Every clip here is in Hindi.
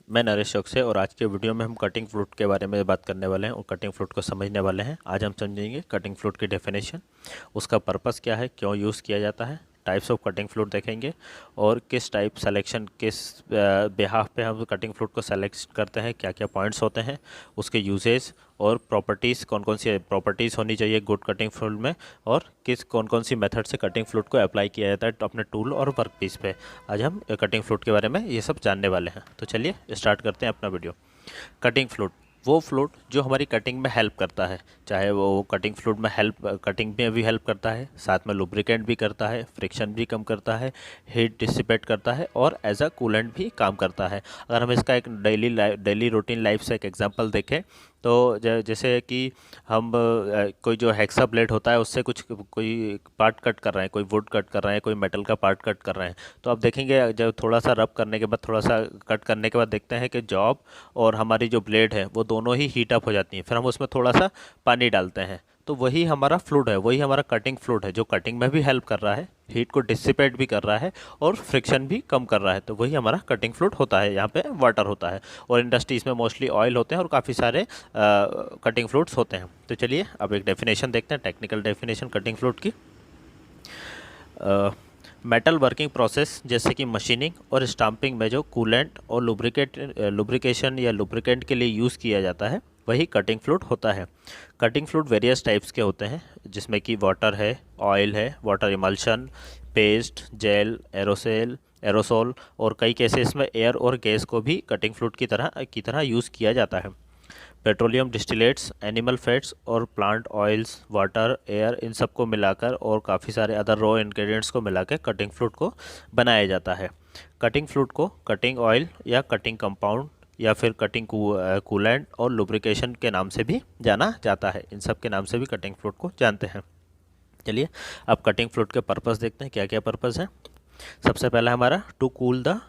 मैं नरेश चौक से और आज के वीडियो में हम कटिंग फ्लूट के बारे में बात करने वाले हैं और कटिंग फ्लूट को समझने वाले हैं। आज हम समझेंगे कटिंग फ्लूट की डेफिनेशन, उसका पर्पस क्या है, क्यों यूज़ किया जाता है, टाइप्स ऑफ कटिंग फ्लूट देखेंगे और किस टाइप सेलेक्शन किस बिहाफ पे हम कटिंग फ्लूट को सेलेक्ट करते हैं, क्या क्या पॉइंट्स होते हैं, उसके यूजेस और प्रॉपर्टीज़, कौन कौन सी प्रॉपर्टीज़ होनी चाहिए गुड कटिंग फ्लूट में, और कौन कौन सी मेथड से कटिंग फ्लूट को अप्लाई किया जाता है अपने टूल और वर्क पीस पे। आज हम कटिंग फ्लूट के बारे में ये सब जानने वाले हैं। तो चलिए स्टार्ट करते हैं अपना वीडियो। कटिंग फ्लूट वो फ्लूट जो हमारी कटिंग में हेल्प करता है, चाहे वो कटिंग फ्लूट में कटिंग में भी हेल्प करता है, साथ में लुब्रिकेंट भी करता है, फ्रिक्शन भी कम करता है, हीट डिसिपेट करता है और एज अ कूलेंट भी काम करता है। अगर हम इसका एक डेली रूटीन लाइफ से एक एग्जांपल देखें तो जैसे कि हम कोई जो हेक्सा ब्लेड होता है उससे कोई पार्ट कट कर रहे हैं, कोई वुड कट कर रहे हैं, कोई मेटल का पार्ट कट कर रहे हैं, तो आप देखेंगे जब थोड़ा सा रब करने के बाद, थोड़ा सा कट करने के बाद देखते हैं कि जॉब और हमारी जो ब्लेड है वो दोनों ही हीट अप हो जाती हैं। फिर हम उसमें थोड़ा सा पानी डालते हैं, तो वही हमारा फ्लूइड है, वही हमारा कटिंग फ्लूइड है जो कटिंग में भी हेल्प कर रहा है, हीट को डिसिपेट भी कर रहा है और फ्रिक्शन भी कम कर रहा है। तो वही हमारा कटिंग फ्लूइड होता है, यहाँ पे वाटर होता है और इंडस्ट्रीज में मोस्टली ऑयल होते हैं और काफ़ी सारे कटिंग फ्लूइड्स होते हैं। तो चलिए अब एक डेफिनेशन देखते हैं, टेक्निकल डेफिनेशन कटिंग फ्लूइड की। मेटल वर्किंग प्रोसेस जैसे कि मशीनिंग और स्टाम्पिंग में जो कूलेंट और लुब्रिकेशन या लुब्रिकेंट के लिए यूज़ किया जाता है वही कटिंग फ्लूइड होता है। कटिंग फ्लूइड वेरियस टाइप्स के होते हैं, जिसमें कि वाटर है, ऑयल है, water emulsion, paste, gel, aerosol और कई केसेस में एयर और गैस को भी कटिंग फ्लूइड की तरह यूज़ किया जाता है। पेट्रोलियम डिस्टिलेट्स, एनिमल फैट्स और प्लांट ऑयल्स, वाटर, एयर, इन सब को मिलाकर और काफ़ी सारे अदर रॉ इंग्रेडिएंट्स को मिलाकर कटिंग फ्लूइड को बनाया जाता है। कटिंग फ्लूइड को कटिंग ऑयल या कटिंग कंपाउंड या फिर कटिंग कूलेंट और लुब्रिकेशन के नाम से भी जाना जाता है। इन सब के नाम से भी कटिंग फ्लूइड को जानते हैं। चलिए अब कटिंग फ्लूइड के पर्पस देखते हैं, क्या क्या पर्पस है। सबसे पहला हमारा टू कूल द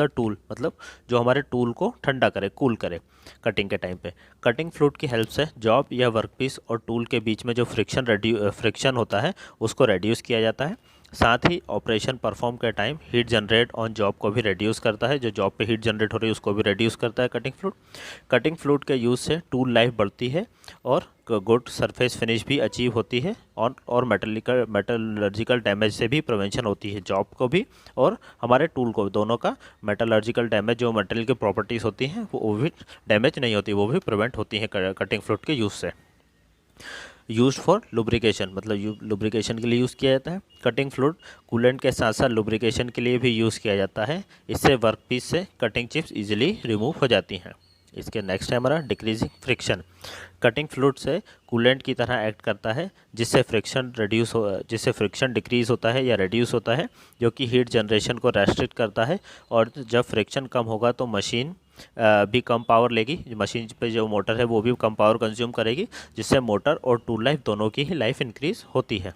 टूल, मतलब जो हमारे टूल को ठंडा करे, कूल करे कटिंग के टाइम पे। कटिंग फ्लूइड की हेल्प से जॉब या वर्कपीस और टूल के बीच में जो फ्रिक्शन होता है उसको रेड्यूस किया जाता है। साथ ही ऑपरेशन परफॉर्म के time heat generate on job को भी रेड्यूस करता है, जो जॉब पे हीट जनरेट हो रही है उसको भी रेड्यूस करता है कटिंग फ्लूइड। कटिंग फ्लूइड के यूज़ से टूल लाइफ बढ़ती है और गुड सरफेस फिनिश भी अचीव होती है और मेटलर्जिकल डैमेज से भी प्रिवेंशन होती है, जॉब को भी और हमारे टूल को, दोनों का मेटलर्जिकल डैमेज, जो मटेरियल की प्रॉपर्टीज़ होती हैं वो भी डैमेज नहीं होती, वो भी प्रिवेंट होती हैं कटिंग फ्लूइड के यूज़ से। यूज फॉर लुब्रिकेशन, मतलब लुब्रिकेशन के लिए यूज़ किया जाता है। कटिंग फ्लूइड कूलेंट के साथ साथ लुब्रिकेशन के लिए भी यूज़ किया जाता है। इससे वर्कपीस से कटिंग चिप्स इजीली रिमूव हो जाती हैं। इसके नेक्स्ट है हमारा डिक्रीजिंग फ्रिक्शन। कटिंग फ्लूइड से कूलेंट की तरह एक्ट करता है, जिससे फ्रिक्शन डिक्रीज होता है या रिड्यूस होता है, जो कि हीट जनरेशन को रेस्ट्रिक्ट करता है। और जब फ्रिक्शन कम होगा तो मशीन भी कम पावर लेगी, मशीन पे जो मोटर है वो भी कम पावर कंज्यूम करेगी, जिससे मोटर और टूल लाइफ दोनों की ही लाइफ इंक्रीज होती है।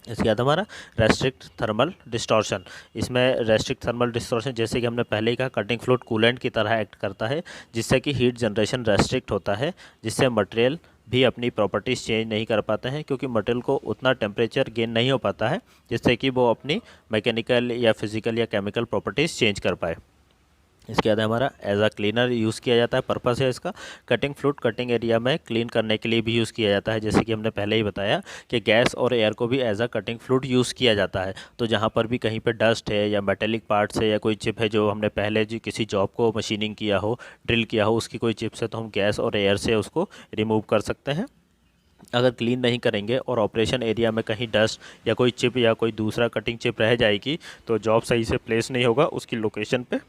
इसके बाद हमारा रेस्ट्रिक्ट थर्मल डिस्टॉर्शन। इसमें रेस्ट्रिक्ट थर्मल डिस्टॉर्शन, जैसे कि हमने पहले ही कहा, कटिंग फ्लूइड कूलेंट की तरह एक्ट करता है, जिससे कि हीट जनरेशन रेस्ट्रिक्ट होता है, जिससे मटेरियल भी अपनी प्रॉपर्टीज़ चेंज नहीं कर पाते हैं, क्योंकि मटेरियल को उतना टेम्परेचर गेन नहीं हो पाता है जिससे कि वो अपनी मैकेनिकल या फिजिकल या केमिकल प्रॉपर्टीज़ चेंज कर पाए। इसके बाद हमारा एज अ क्लीनर यूज़ किया जाता है, पर्पस है इसका। कटिंग फ्लूइड कटिंग एरिया में क्लीन करने के लिए भी यूज़ किया जाता है, जैसे कि हमने पहले ही बताया कि गैस और एयर को भी as a cutting fluid use किया जाता है। तो जहाँ पर भी कहीं पे डस्ट है या मेटेलिक पार्ट्स है या कोई चिप है जो हमने पहले जो किसी जॉब को मशीनिंग किया हो, ड्रिल किया हो, उसकी कोई चिप्स है, तो हम गैस और एयर से उसको रिमूव कर सकते हैं। अगर क्लीन नहीं करेंगे और ऑपरेशन एरिया में कहीं डस्ट या कोई चिप या कोई दूसरा कटिंग चिप रह जाएगी तो जॉब सही से प्लेस नहीं होगा उसकी लोकेशन पे,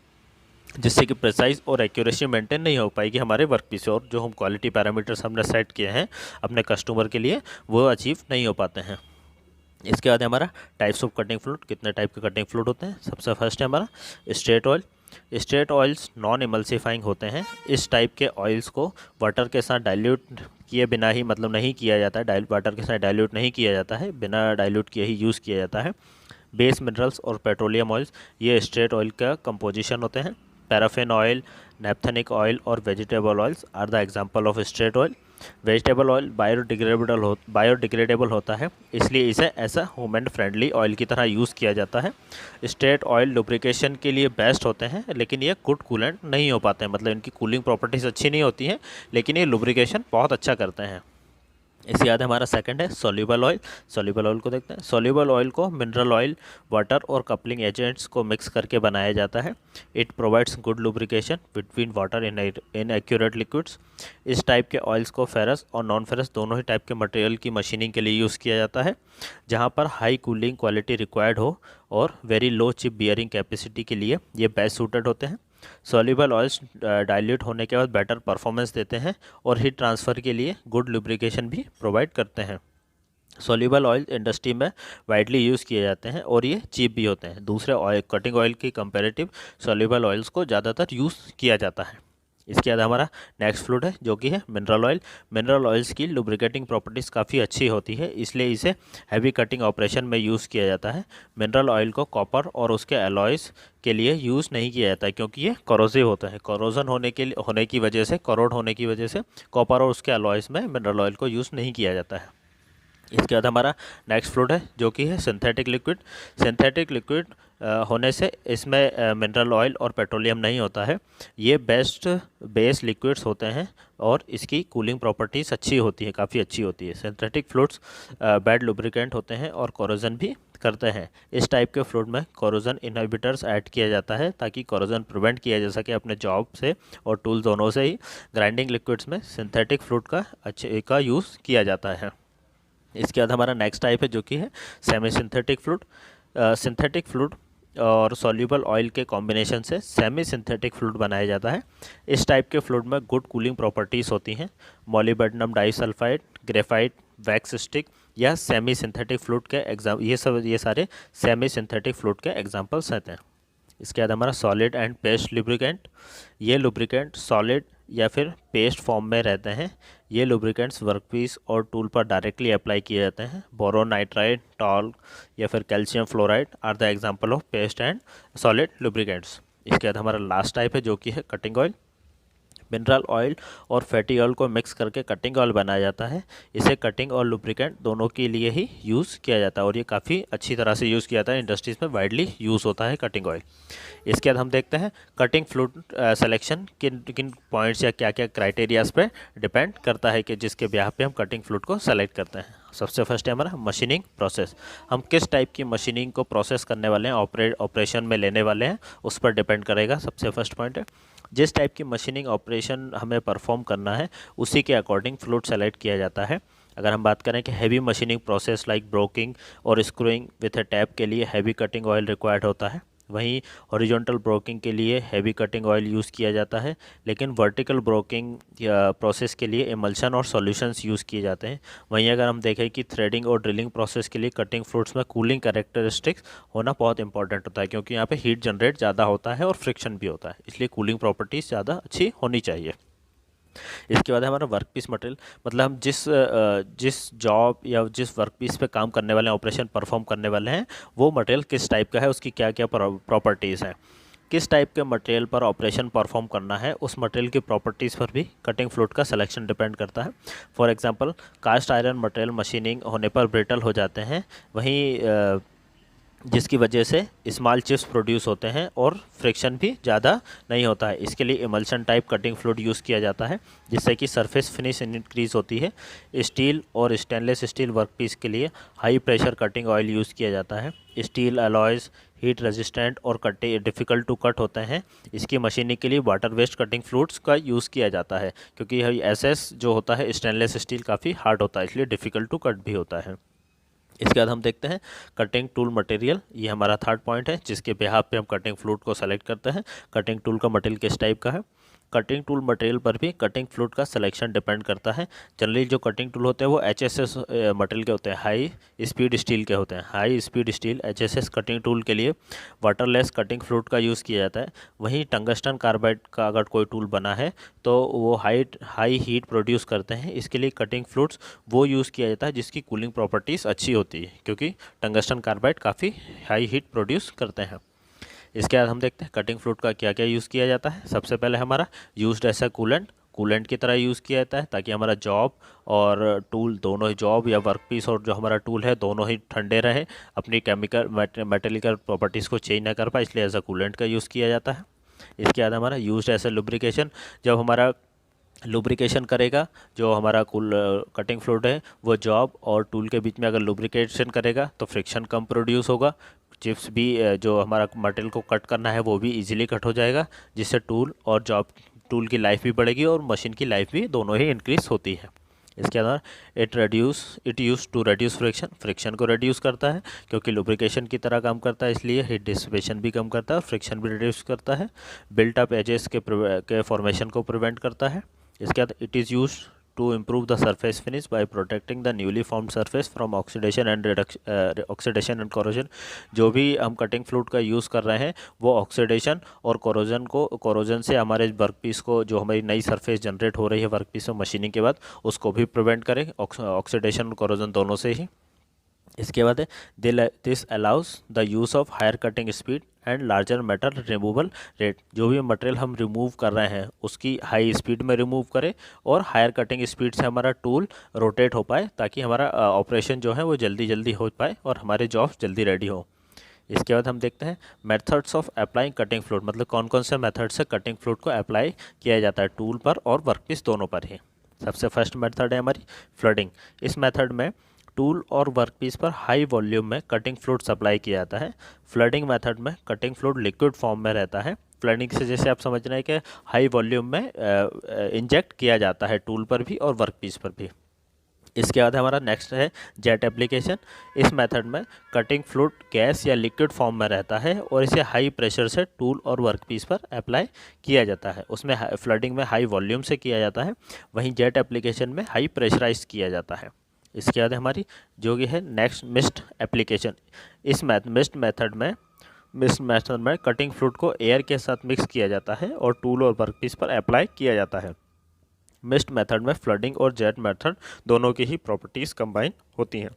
जिससे कि प्रिसाइज और एक्यूरेसी मेंटेन नहीं हो पाएगी हमारे वर्क पीस, और जो हम क्वालिटी पैरामीटर्स हमने सेट किए हैं अपने कस्टमर के लिए वो अचीव नहीं हो पाते हैं। इसके बाद हमारा टाइप्स ऑफ कटिंग फ्लूइड, कितने टाइप के कटिंग फ्लूइड होते हैं। सबसे फर्स्ट है हमारा straight oil. Straight oils non emulsifying होते हैं। इस टाइप के ऑयल्स को वाटर के साथ डाइल्यूट किए बिना ही, मतलब नहीं किया जाता है, वाटर के साथ डाइल्यूट नहीं किया जाता है, बिना डाइल्यूट किए ही यूज़ किया जाता है। बेस मिनरल्स और पेट्रोलियम ऑयल्स ये स्ट्रेट ऑयल का कंपोजिशन होते हैं। पैराफिन ऑयल, नैप्थेनिक ऑयल और vegetable oils are the example of straight oil. Vegetable oil biodegradable होता है, इसलिए इसे ऐसा ह्यूमन फ्रेंडली ऑयल की तरह यूज़ किया जाता है। स्ट्रेट ऑयल लुब्रिकेशन के लिए बेस्ट होते हैं, लेकिन ये गुड कूलेंट नहीं हो पाते हैं, मतलब इनकी कूलिंग प्रॉपर्टीज़ अच्छी नहीं होती हैं, लेकिन ये लुब्रिकेशन बहुत अच्छा करते हैं। इसके बाद हमारा सेकंड है सॉल्युबल ऑयल। सॉल्युबल ऑयल को देखते हैं। सॉल्युबल ऑयल को मिनरल ऑयल, वाटर और कपलिंग एजेंट्स को मिक्स करके बनाया जाता है। It provides good lubrication between water in accurate liquids. इस टाइप के ऑयल्स को फेरस और नॉन फेरस दोनों ही टाइप के मटेरियल की मशीनिंग के लिए यूज़ किया जाता है, जहाँ पर हाई कूलिंग क्वालिटी रिक्वायर्ड हो और very low chip bearing capacity के लिए ये बेस्ट सूटेड होते हैं। सॉल्युबल ऑयल्स डाइल्यूट होने के बाद बेटर परफॉर्मेंस देते हैं और हीट ट्रांसफ़र के लिए गुड लुब्रिकेशन भी प्रोवाइड करते हैं। सॉल्युबल ऑयल इंडस्ट्री में वाइडली यूज़ किए जाते हैं और ये चीप भी होते हैं। दूसरे ऑयल कटिंग ऑयल की कंपैरेटिव सॉल्युबल ऑयल्स को ज़्यादातर यूज़ किया जाता है। इसके बाद हमारा नेक्स्ट फ्लूइड है जो कि है मिनरल ऑयल। मिनरल ऑयल्स की लुब्रिकेटिंग प्रॉपर्टीज़ काफ़ी अच्छी होती है, इसलिए इसे हैवी कटिंग ऑपरेशन में यूज़ किया जाता है। मिनरल ऑयल को कॉपर और उसके एलॉयज़ के लिए यूज़ नहीं किया जाता है, क्योंकि ये कोरोसिव होता है। कोरोजन होने की वजह से, करोड होने की वजह से कॉपर और उसके एलॉयज़ में मिनरल ऑयल को यूज़ नहीं किया जाता है। इसके बाद हमारा नेक्स्ट फ्लूइड है जो कि है सिंथेटिक लिक्विड। सिंथेटिक लिक्विड होने से इसमें मिनरल ऑयल और पेट्रोलियम नहीं होता है। ये बेस लिक्विड्स होते हैं और इसकी कूलिंग प्रॉपर्टीज़ अच्छी होती है, काफ़ी अच्छी होती है। सिंथेटिक फ्लूइड्स बैड लुब्रिकेंट होते हैं और कोरोजन भी करते हैं। इस टाइप के फ्लूइड में कोरोजन इनहिबिटर्स ऐड किया जाता है ताकि कोरोजन प्रिवेंट किया जा सके अपने जॉब से और टूल दोनों से ही। ग्राइंडिंग लिक्विड्स में सिंथेटिक फ्लूइड का यूज़ किया जाता है। इसके बाद हमारा नेक्स्ट टाइप है जो कि है semi synthetic fluid. Synthetic fluid और सॉल्युबल ऑयल के कॉम्बिनेशन से सेमी सिंथेटिक फ्लूइड बनाया जाता है। इस टाइप के फ्लूइड में गुड कूलिंग प्रॉपर्टीज़ होती हैं। Molybdenum disulphide, graphite, wax stick या सेमी सिंथेटिक फ्लूइड के ये सारे सेमी सिंथेटिक फ्लूइड के एग्जांपल्स रहते हैं। इसके बाद हमारा सॉलिड एंड पेस्ट लुब्रिकेंट। ये लुब्रिकेंट सॉलिड या फिर पेस्ट फॉर्म में रहते हैं। ये लुब्रिकेंट्स वर्कपीस और टूल पर डायरेक्टली अप्लाई किए जाते हैं। बोरोन नाइट्राइड, टॉल्क या फिर calcium fluoride are the example of paste and solid lubricants. इसके बाद हमारा लास्ट टाइप है जो कि है कटिंग ऑयल। मिनरल ऑयल और फैटी ऑयल को मिक्स करके कटिंग ऑयल बनाया जाता है। इसे कटिंग और लुब्रिकेंट दोनों के लिए ही यूज़ किया जाता है और ये काफ़ी अच्छी तरह से यूज़ किया जाता है। इंडस्ट्रीज़ में वाइडली यूज़ होता है कटिंग ऑयल। इसके बाद हम देखते हैं कटिंग फ्लूइड सिलेक्शन किन किन पॉइंट्स या क्या क्या क्राइटेरियाज पे डिपेंड करता है कि जिसके ब्याह पे हम कटिंग फ्लूइड को सेलेक्ट करते हैं। सबसे फर्स्ट है हमारा मशीनिंग प्रोसेस। हम किस टाइप की मशीनिंग को प्रोसेस करने वाले हैं, ऑपरेशन में लेने वाले हैं, उस पर डिपेंड करेगा। सबसे फर्स्ट पॉइंट है जिस टाइप की मशीनिंग ऑपरेशन हमें परफॉर्म करना है उसी के अकॉर्डिंग फ्लूइड सेलेक्ट किया जाता है। अगर हम बात करें कि heavy machining process like broking और स्क्रूइंग विथ अ टैप के लिए हैवी कटिंग ऑयल रिक्वायर्ड होता है। वहीं हॉरिजॉन्टल ब्रोकिंग के लिए हैवी कटिंग ऑयल यूज़ किया जाता है, लेकिन वर्टिकल ब्रोकिंग प्रोसेस के लिए एमल्शन और सॉल्यूशंस यूज़ किए जाते हैं। वहीं अगर हम देखें कि थ्रेडिंग और ड्रिलिंग प्रोसेस के लिए कटिंग फ्लूइड्स में कूलिंग कैरेक्टरिस्टिक्स होना बहुत इंपॉर्टेंट होता है, क्योंकि यहाँ पे हीट जनरेट ज़्यादा होता है और फ्रिक्शन भी होता है, इसलिए कूलिंग प्रॉपर्टीज़ ज़्यादा अच्छी होनी चाहिए। इसके बाद हमारा वर्क पीस मटेरियल, मतलब हम जिस जॉब या जिस वर्क पीस पे काम करने वाले हैं, ऑपरेशन परफॉर्म करने वाले हैं, वो मटेरियल किस टाइप का है, उसकी क्या क्या प्रॉपर्टीज़ हैं। किस टाइप के मटेरियल पर ऑपरेशन परफॉर्म करना है, उस मटेरियल की प्रॉपर्टीज़ पर भी कटिंग फ्लूइड का सिलेक्शन डिपेंड करता है। For example cast iron material machining होने पर ब्रिटल हो जाते हैं, वहीं जिसकी वजह से स्मॉल चिप्स प्रोड्यूस होते हैं और फ्रिक्शन भी ज़्यादा नहीं होता है। इसके लिए emulsion type cutting fluid use किया जाता है, जिससे कि सरफेस फिनिश इंक्रीज होती है। स्टील और स्टेनलेस स्टील वर्कपीस के लिए high pressure cutting oil use किया जाता है। स्टील अलॉयज़ हीट रेजिस्टेंट और डिफ़िकल्ट टू कट होते हैं। इसकी मशीनिंग के लिए वाटर वेस्ट कटिंग फ्लूइड्स का यूज़ किया जाता है, क्योंकि एसएस जो होता है स्टेनलेस स्टील काफ़ी हार्ड होता है, इसलिए डिफ़िकल्ट टू कट भी होता है। इसके बाद हम देखते हैं कटिंग टूल मटेरियल। ये हमारा थर्ड पॉइंट है जिसके बिहाफ पे हम कटिंग फ्लूइड को सेलेक्ट करते हैं। कटिंग टूल का मटेरियल किस टाइप का है। कटिंग टूल मटेरियल पर भी कटिंग फ्लूइड का सिलेक्शन डिपेंड करता है। जनरली जो कटिंग टूल होते हैं वो एचएसएस मटेरियल के होते हैं, हाई स्पीड स्टील के होते हैं। High speed steel HSS cutting tool के लिए वाटरलेस कटिंग फ्लूइड का यूज़ किया जाता है। वहीं टंगस्टन कार्बाइड का अगर कोई टूल बना है तो वो हाई हीट प्रोड्यूस करते हैं। इसके लिए कटिंग फ्लूइड्स वो यूज़ किया जाता है जिसकी कूलिंग प्रॉपर्टीज़ अच्छी होती है, क्योंकि टंगस्टन कार्बाइड काफ़ी हाई हीट प्रोड्यूस करते हैं। इसके बाद हम देखते हैं कटिंग फ्लूइड का क्या क्या यूज़ किया जाता है। सबसे पहले हमारा used as a coolant. Coolant की तरह यूज़ किया जाता है ताकि हमारा जॉब और टूल दोनों ही, जॉब या वर्कपीस और जो हमारा टूल है दोनों ही ठंडे रहे, अपनी केमिकल मेटेलिकल प्रॉपर्टीज़ को चेंज ना कर पाए, इसलिए एज अ कूलेंट का यूज़ किया जाता है। इसके बाद हमारा यूज्ड एज अ लुब्रिकेशन, जब हमारा लुब्रिकेशन करेगा जो हमारा कटिंग फ्लूइड है वो जॉब और टूल के बीच में अगर लुब्रिकेशन करेगा तो फ्रिक्शन कम प्रोड्यूस होगा, चिप्स भी जो हमारा मटेरियल को कट करना है वो भी इजीली कट हो जाएगा, जिससे टूल और जॉब, टूल की लाइफ भी बढ़ेगी और मशीन की लाइफ भी दोनों ही इंक्रीज होती है। इसके अलावा it use to reduce friction को रेड्यूस करता है क्योंकि लुब्रिकेशन की तरह काम करता है, इसलिए हीट डिसिपेशन भी कम करता है और फ्रिक्शन भी रिड्यूस करता है। बिल्ट अप एजेस के फॉर्मेशन को प्रिवेंट करता है। इसके बाद it is use to improve the surface finish by protecting the newly formed surface from oxidation and corrosion. जो भी हम कटिंग फ्लूइड का यूज़ कर रहे हैं वो ऑक्सीडेशन और कोरोजन से हमारे वर्कपीस को, जो हमारी नई सरफेस जनरेट हो रही है वर्कपीस में मशीनिंग के बाद, उसको भी प्रिवेंट करें ऑक्सीडेशन और कोरोजन दोनों से ही। इसके बाद है this allows the use of higher cutting speed and larger metal removal rate. जो भी मटेरियल हम रिमूव कर रहे हैं उसकी हाई स्पीड में रिमूव करें और हायर कटिंग स्पीड से हमारा टूल रोटेट हो पाए ताकि हमारा ऑपरेशन जो है वो जल्दी जल्दी हो पाए और हमारे जॉब्स जल्दी रेडी हो। इसके बाद हम देखते हैं methods of applying cutting fluid, मतलब कौन कौन से मेथड से कटिंग फ्लूइड को अप्लाई किया जाता है टूल पर और वर्कपीस दोनों पर ही। सबसे फर्स्ट मेथड है हमारी फ्लडिंग। इस मेथड में टूल और वर्कपीस पर हाई वॉल्यूम में कटिंग फ्लूइड सप्लाई किया जाता है। फ्लडिंग मेथड में कटिंग फ्लूइड लिक्विड फॉर्म में रहता है। फ्लडिंग से जैसे आप समझ रहे हैं कि हाई वॉल्यूम में इंजेक्ट किया जाता है टूल पर भी और वर्कपीस पर भी। इसके बाद हमारा नेक्स्ट है जेट एप्लीकेशन। इस मेथड में कटिंग फ्लूइड गैस या लिक्विड फॉर्म में रहता है और इसे हाई प्रेशर से टूल और वर्कपीस पर अप्लाई किया जाता है। उसमें फ्लडिंग में हाई वॉल्यूम से किया जाता है, वहीं जेट एप्लीकेशन में हाई प्रेशराइज किया जाता है। इसके बाद हमारी जो कि है नेक्स्ट मिस्ट एप्लीकेशन। इस मिस्ट मेथड में कटिंग फ्लूइड को एयर के साथ मिक्स किया जाता है और टूल और वर्कपीस पर अप्लाई किया जाता है। मिस्ट मेथड में फ्लडिंग और जेट मेथड दोनों की ही प्रॉपर्टीज़ कंबाइन होती हैं।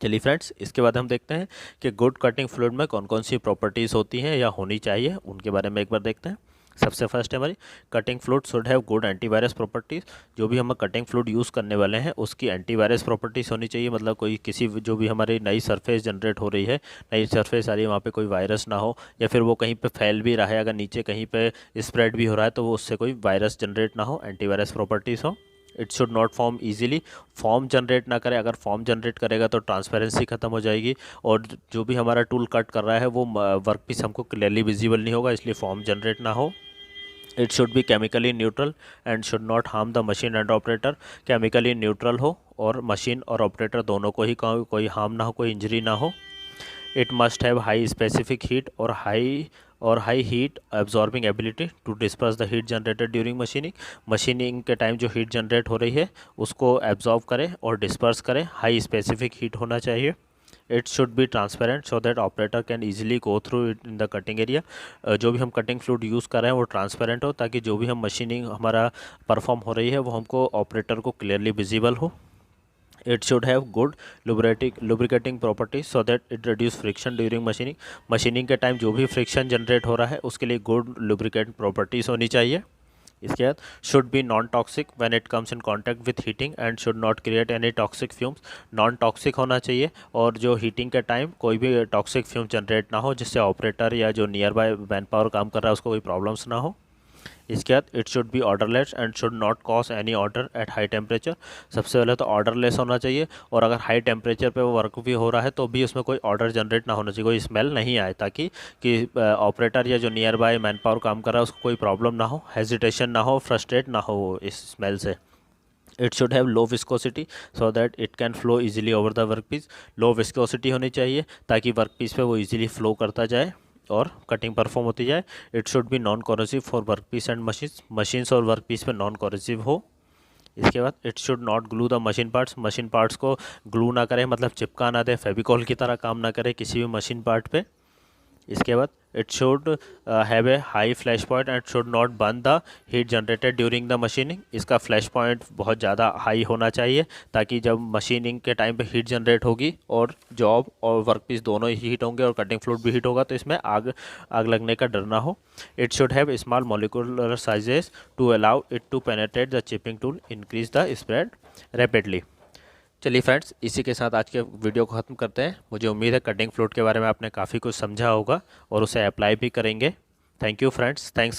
चलिए फ्रेंड्स, इसके बाद हम देखते हैं कि गुड कटिंग फ्लूइड में कौन कौन सी प्रॉपर्टीज़ होती हैं या होनी चाहिए, उनके बारे में एक बार देखते हैं। सबसे फर्स्ट है हमारी cutting fluid should have good antivirus properties. जो भी हम कटिंग फ्लूइड यूज़ करने वाले हैं उसकी एंटीवायरस प्रॉपर्टीज़ होनी चाहिए, मतलब कोई किसी जो भी हमारी नई सरफेस जनरेट हो रही है, नई सरफेस आ रही है, वहाँ पे कोई वायरस ना हो, या फिर वो कहीं पे फैल भी रहा है, अगर नीचे कहीं पे स्प्रेड भी हो रहा है तो वो उससे कोई वायरस जनरेट ना हो, एंटीवायरस प्रॉपर्टीज़ हो। It should not form easily, form generate ना करे, अगर फॉर्म जनरेट करेगा तो ट्रांसपेरेंसी खत्म हो जाएगी और जो भी हमारा टूल कट कर रहा है वो वर्कपीस हमको क्लियरली विजिबल नहीं होगा, इसलिए फॉर्म जनरेट ना हो। It should B chemically neutral and should not harm the machine and operator. Chemically neutral हो और मशीन और ऑपरेटर दोनों को ही कोई हार्म ना हो, कोई इंजरी ना हो। It must have high specific heat और high heat absorbing ability to disperse the heat generated during machining के टाइम जो हीट जनरेट हो रही है उसको एब्जॉर्ब करे और डिस्पर्स करे, हाई स्पेसिफिक हीट होना चाहिए। It should be transparent so that operator can easily go through it in the cutting area. जो भी हम कटिंग फ्लूइड यूज़ कर रहे हैं वो ट्रांसपेरेंट हो ताकि जो भी हम मशीनिंग हमारा परफॉर्म हो रही है वो हमको ऑपरेटर को क्लियरली विजिबल हो। It should have good lubricating properties so that it reduce friction during machining के टाइम जो भी फ्रिक्शन जनरेट हो रहा है उसके लिए गुड लुब्रिकेटिंग प्रॉपर्टीज़ होनी चाहिए। इसके बाद should be non toxic when it comes in contact with heating and should not create any toxic fumes. Non toxic होना चाहिए और जो हीटिंग के टाइम कोई भी टॉक्सिक फ्यूम जनरेट ना हो जिससे ऑपरेटर या जो नियर बाय मैन पावर काम कर रहा है उसको कोई प्रॉब्लम्स ना हो। इसके बाद it should B odourless and should not cause any order at high temperature. सबसे पहले तो ऑर्डरलेस होना चाहिए और अगर हाई टेम्परेचर पे वो वर्क भी हो रहा है तो भी उसमें कोई ऑर्डर जनरेट ना होना चाहिए, कोई स्मेल नहीं आए, ताकि कि ऑपरेटर या जो नियर बाय मैन पावर काम कर रहा है उसको कोई प्रॉब्लम ना हो, हेजिटेशन ना हो, फ्रस्ट्रेट ना हो वो इस स्मेल से। It should have low viscosity so that it can flow easily over the work piece. Low viscosity होनी चाहिए ताकि वर्क पीस पे वो इजीली फ्लो करता जाए और कटिंग परफॉर्म होती जाए। It should be non corrosive for work piece and machines और वर्क पीस पे नॉन कोरोसिव हो। इसके बाद it should not glue the machine parts को ग्लू ना करे, मतलब चिपका ना दे, फेविकॉल की तरह काम ना करे किसी भी मशीन पार्ट पे। इसके बाद It should have a high flash point and should not burn the heat generated during the machining. इसका फ्लैश पॉइंट बहुत ज़्यादा हाई होना चाहिए ताकि जब मशीनिंग के टाइम पे हीट जनरेट होगी और जॉब और वर्कपीस दोनों ही हीट होंगे और कटिंग फ्लूइड भी हीट होगा तो इसमें आग लगने का डर ना हो. It should have small molecular sizes to allow it to penetrate the chipping tool, increase the spread rapidly. चलिए फ्रेंड्स, इसी के साथ आज के वीडियो को ख़त्म करते हैं. मुझे उम्मीद है कटिंग फ्लूइड के बारे में आपने काफ़ी कुछ समझा होगा और उसे अप्लाई भी करेंगे. Thank you friends, thanks.